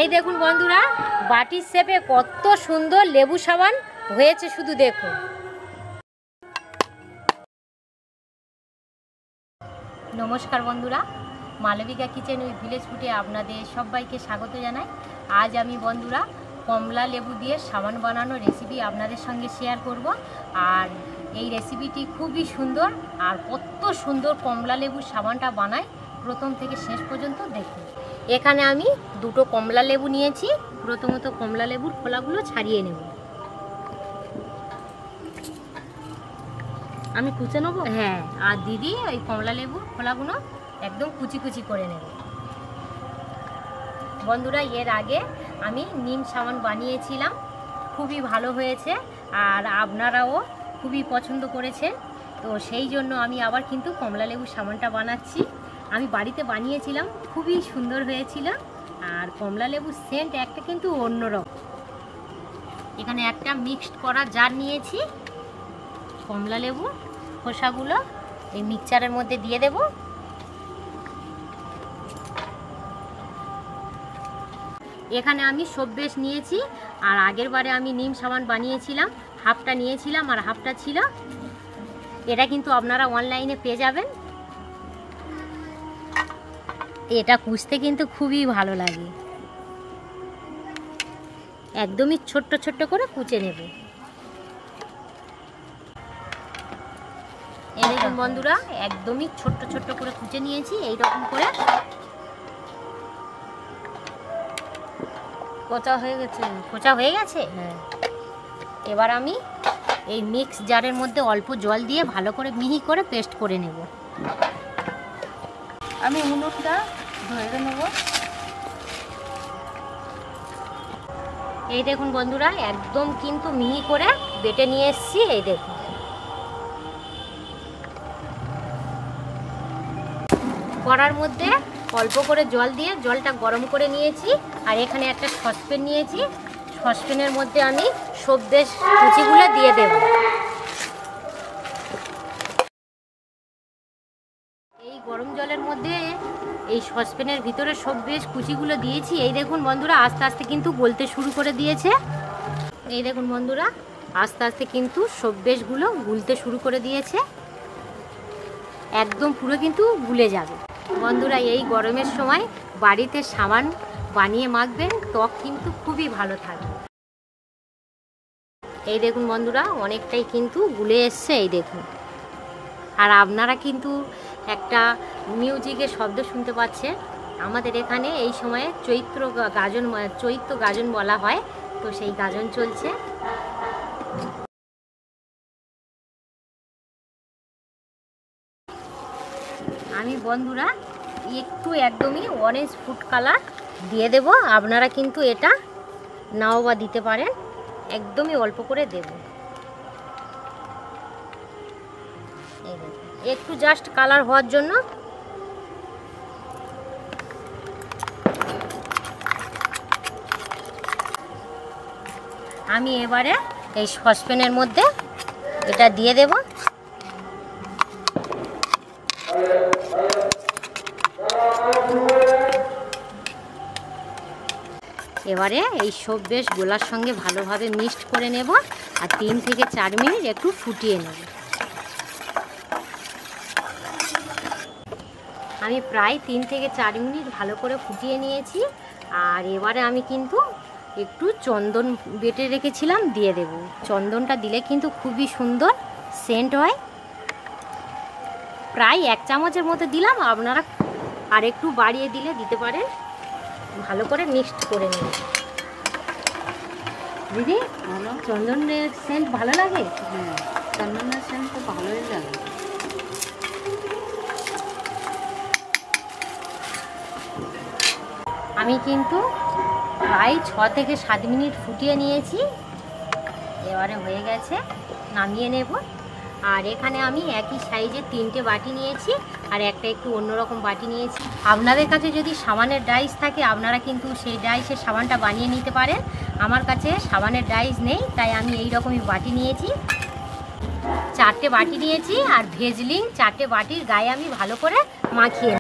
এই দেখুন বন্ধুরা, বাটির শেপে কত সুন্দর লেবু সাবান হয়েছে, শুধু দেখুন। নমস্কার বন্ধুরা, মালবিকা কিচেন উইথ ভিলেজ ফুডে আপনাদের সবাইকে স্বাগত জানাই। আজ আমি বন্ধুরা কমলা লেবু দিয়ে সাবান বানানোর রেসিপি আপনাদের সঙ্গে শেয়ার করব। আর এই রেসিপিটি খুবই সুন্দর, আর কত সুন্দর কমলা লেবুর সাবানটা বানায় প্রথম থেকে শেষ পর্যন্ত দেখুন। এখানে আমি দুটো কমলা লেবু নিয়েছি। প্রথমত কমলা লেবুর খোলাগুলো ছাড়িয়ে নেব। আমি কুচে নেবো? হ্যাঁ, আর দিদি ওই কমলা লেবুর খোলাগুলো একদম কুচি কুচি করে নেব। বন্ধুরা, এর আগে আমি নিম সাবান বানিয়েছিলাম, খুবই ভালো হয়েছে আর আপনারাও খুবই পছন্দ করেছেন। তো সেই জন্য আমি আবার কিন্তু কমলা লেবুর সাবানটা বানাচ্ছি। আমি বাড়িতে বানিয়েছিলাম, খুবই সুন্দর হয়েছিল। আর কমলা লেবুর সেন্ট একটা কিন্তু অন্যরকম। এখানে একটা মিক্সড করা জার নিয়েছি। কমলা লেবু খোসাগুলো এই মিক্সচারের মধ্যে দিয়ে দেব। এখানে আমি সব বেশ নিয়েছি, আর আগের বারে আমি নিম সাবান বানিয়েছিলাম, হাফটা নিয়েছিলাম আর হাফটা ছিল। এটা কিন্তু আপনারা অনলাইনে পেয়ে যাবেন। এটা কুচতে কিন্তু খুবই ভালো লাগে। একদমই ছোট্ট ছোট্ট করে কুচে নেব। এই দেখুন বন্ধুরা, একদমই ছোট্ট ছোট্ট করে কুচে নিয়েছি। এইরকম করে কোচা হয়ে গেছে। কোচা হয়ে গেছে। হ্যাঁ, এবার আমি এই মিক্স জারের মধ্যে অল্প জল দিয়ে ভালো করে মিহি করে পেস্ট করে নেব। আমি উনুনটা ধরে নেব। এই দেখুন বন্ধুরা, একদম কিন্তু মিহি করে বেটে নিয়ে এসেছি। এই দেখুন, কড়ার মধ্যে অল্প করে জল দিয়ে জলটা গরম করে নিয়েছি। আর এখানে একটা সসপ্যান নিয়েছি। সসপ্যানের মধ্যে আমি সবজি কুচিগুলো দিয়ে দেব। এই গরম জলের মধ্যে এই সসপ্যানের ভিতরে সবজি কুচিগুলো দিয়েছি। এই দেখুন বন্ধুরা, আস্তে আস্তে কিন্তু গলতে শুরু করে দিয়েছে। এই দেখুন বন্ধুরা, আস্তে আস্তে কিন্তু সবজিগুলো গুলতে শুরু করে দিয়েছে। একদম পুরো কিন্তু গুলে যাবে। বন্ধুরা, এই গরমের সময় বাড়িতে সাবান বানিয়ে মাখবেন, ত্বক কিন্তু খুবই ভালো থাকবে। এই দেখুন বন্ধুরা, অনেকটাই কিন্তু গুলে এসছে। এই দেখুন, আর আপনারা কিন্তু একটা মিউজিকের শব্দ শুনতে পাচ্ছেন। আমাদের এখানে এই সময়ে চৈত্র গাজন বলা হয়, তো সেই গাজন চলছে। আমি বন্ধুরা একটু একদমই অরেঞ্জ ফুড কালার দিয়ে দেব। আপনারা কিন্তু এটা নাও বা দিতে পারেন, একদমই অল্প করে দেব। একটু জাস্ট কালার হওয়ার জন্য। আমি এবারে এই সসপ্যানের মধ্যে এটা দিয়ে দেব। এবারে এই সব বেশ গোলার সঙ্গে ভালোভাবে মিক্সড করে নেব, আর 3 থেকে 4 মিনিট একটু ফুটিয়ে নেব। আমি প্রায় 3 থেকে 4 মিনিট ভালো করে ফুটিয়ে নিয়েছি। আর এবারে আমি কিন্তু একটু চন্দন বেটে রেখেছিলাম, দিয়ে দেব। চন্দনটা দিলে কিন্তু খুবই সুন্দর সেন্ট হয়। প্রায় 1 চামচের মতো দিলাম, আপনারা আর একটু বাড়িয়ে দিলে দিতে পারেন। ভালো করে মিক্সড করে নেব। দিদি, ভালো। চন্দনের সেন্ট ভালো লাগে? হ্যাঁ, চন্দনের সেন্ট তো ভালোই লাগে। আমি কিন্তু প্রায় 6 থেকে 7 মিনিট ফুটিয়ে নিয়েছি। এবারে হয়ে গেছে, নামিয়ে নেব। আর এখানে আমি একই সাইজের 3টে বাটি নিয়েছি, আর একটা একটু অন্যরকম বাটি নিয়েছি। আপনাদের কাছে যদি সাবানের ডাইস থাকে, আপনারা কিন্তু সেই ডাইসের সাবানটা বানিয়ে নিতে পারেন। আমার কাছে সাবানের ডাইস নেই, তাই আমি এই রকমই বাটি নিয়েছি। 4টে বাটি নিয়েছি, আর ভেজলিং 4টে বাটির গায়ে আমি ভালো করে মাখিয়ে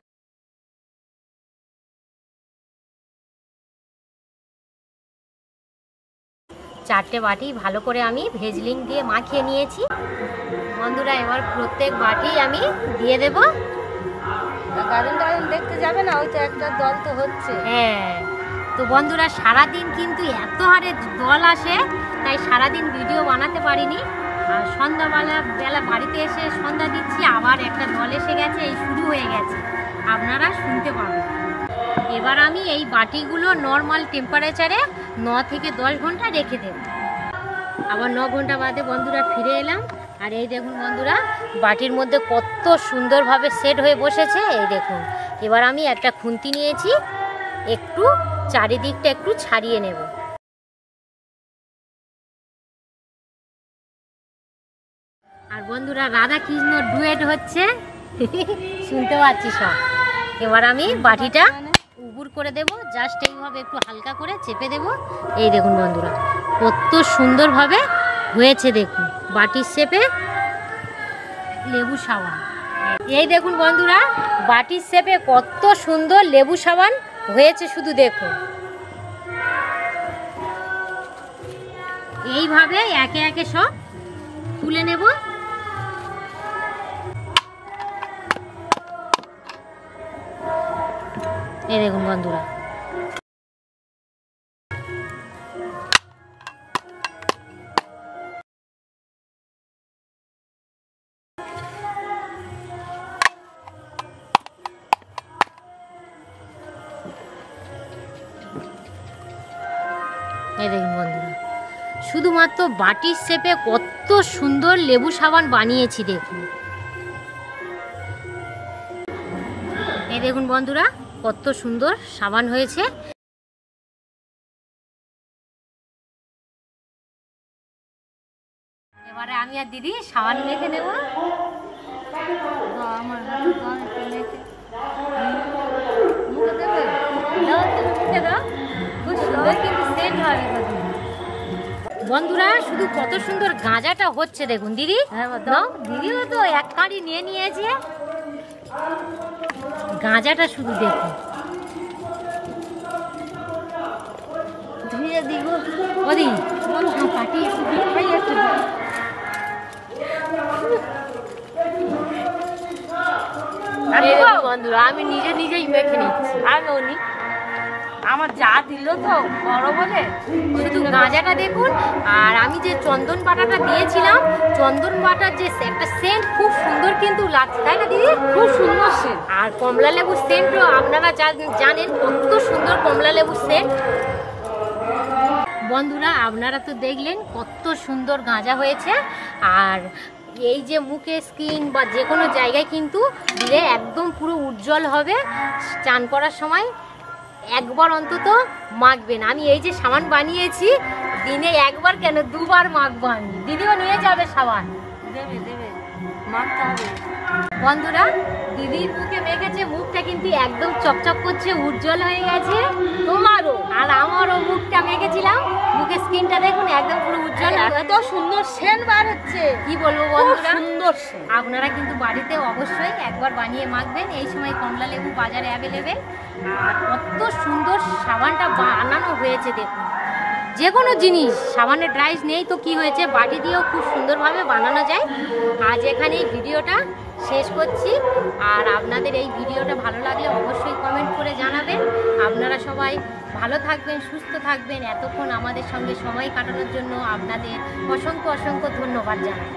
4টে বাটি ভালো করে আমি ভেজলিং দিয়ে মাখিয়ে নিয়েছি। বন্ধুরা এবার প্রত্যেক বাটি আমি দিয়ে দেব। গাজন টাজন দেখতে যাবে না, ওই তো একটা দল তো হচ্ছে। হ্যাঁ, তো বন্ধুরা সারাদিন কিন্তু এত হারে দল আসে, তাই সারাদিন ভিডিও বানাতে পারিনি। আর সন্ধ্যাবেলা বাড়িতে এসে সন্ধ্যা দিচ্ছি, আবার একটা দল এসে গেছে, এই শুরু হয়ে গেছে, আপনারা শুনতে পাবেন। এবার আমি এই বাটিগুলো নর্মাল টেম্পারেচারে 9 থেকে 10 ঘন্টা রেখে দেব। আবার 9 ঘন্টা বাদে বন্ধুরা ফিরে এলাম, আর এই দেখুন বন্ধুরা বাটির মধ্যে কত সুন্দরভাবে সেট হয়ে বসেছে। এই দেখুন, এবার আমি একটা খুন্তি নিয়েছি, একটু চারিদিকটা একটু ছাড়িয়ে নেব। আর বন্ধুরা রাধা কৃষ্ণ ডুয়েট হচ্ছে, শুনতে পাচ্ছি সব। এবার আমি বাটিটা উবুর করে দেব, জাস্ট এইভাবে একটু হালকা করে চেপে দেব। এই দেখুন বন্ধুরা কত সুন্দরভাবে হয়েছে, দেখুন বাটির শেপে লেবু সাবান। এই দেখুন বন্ধুরা বাটির শেপে কত সুন্দর লেবু সাবান হয়েছে, শুধু দেখুন। এইভাবে একে একে সব তুলে নেব। এই দেখুন বন্ধুরা শুধুমাত্র বাটির শেপে কত সুন্দর লেবু সাবান বানিয়েছি, দেখুন। এই দেখুন বন্ধুরা কত সুন্দর সাবান হয়েছে। এবারে আমি আর দিদি সাবান মেখে নেব। আমার মুখে দেবে, খুব সুন্দর কিন্তু সেন্ট হবে বন্ধুরা। শুধু কত সুন্দর গাঁজাটা হচ্ছে দেখুন দিদি। দিদিও তো এক কাঁড়ি নিয়ে নিয়েছে, গাঁজাটা শুধু দেখুন। ধুয়ে দিব ওদি পাটি একটু খাই একটু। বন্ধুরা আমি নিজেই মেখে নিচ্ছি। আমি আমার যা দিল তো বড় বলে, শুধু গাঁজাটা দেখুন। আর আমি যে চন্দন বাটাটা দিয়েছিলাম, চন্দন বাটার যে একটা সেন্ট খুব সুন্দর কিন্তু লাগছে, তাই না দিদি? খুব সুন্দর সেন্ট। আর কমলা লেবুর সেন্টও আপনারা জানেন কত সুন্দর কমলা লেবুর সেন্ট। বন্ধুরা আপনারা তো দেখলেন কত সুন্দর গাঁজা হয়েছে। আর এই যে মুখে, স্কিন বা যে কোনো জায়গায় কিন্তু দিলে একদম পুরো উজ্জ্বল হবে। চান করার সময় একবার অন্তত মাখবেন। আমি এই যে সাবান বানিয়েছি, দিনে একবার কেন 2বার মাখবো আমি। দিদিও নিয়ে যাবে সাবান, দেবে মাখতে হবে। বন্ধুরা দিদির মুখে মেখেছে, মুখটা কিন্তু একদম চকচক করছে, উজ্জ্বল হয়ে গেছে। তোমারও আর আমারও মুখটা মেখেছিলাম, মুখের স্কিনটা দেখুন একদম পুরো উজ্জ্বল। এত সুন্দর সেন্ট বার হচ্ছে, কি বলবো বন্ধুরা, সুন্দর সেন্ট। আপনারা কিন্তু বাড়িতে অবশ্যই একবার বানিয়ে মাখবেন। এই সময় কমলা লেবু বাজারে অ্যাভেলেবেল। আর কত সুন্দর সাবানটা বানানো হয়েছে দেখুন। যে কোনো জিনিস সাবানের ড্রাইস নেই তো কি হয়েছে, বাটি দিয়েও খুব সুন্দরভাবে বানানো যায়। আজ এখানে এই ভিডিওটা শেষ করছি। আর আপনাদের এই ভিডিওটা ভালো লাগলে অবশ্যই কমেন্ট করে জানাবেন। আপনারা সবাই ভালো থাকবেন, সুস্থ থাকবেন। এতক্ষণ আমাদের সঙ্গে সময় কাটানোর জন্য আপনাদের অসংখ্য ধন্যবাদ জানাই।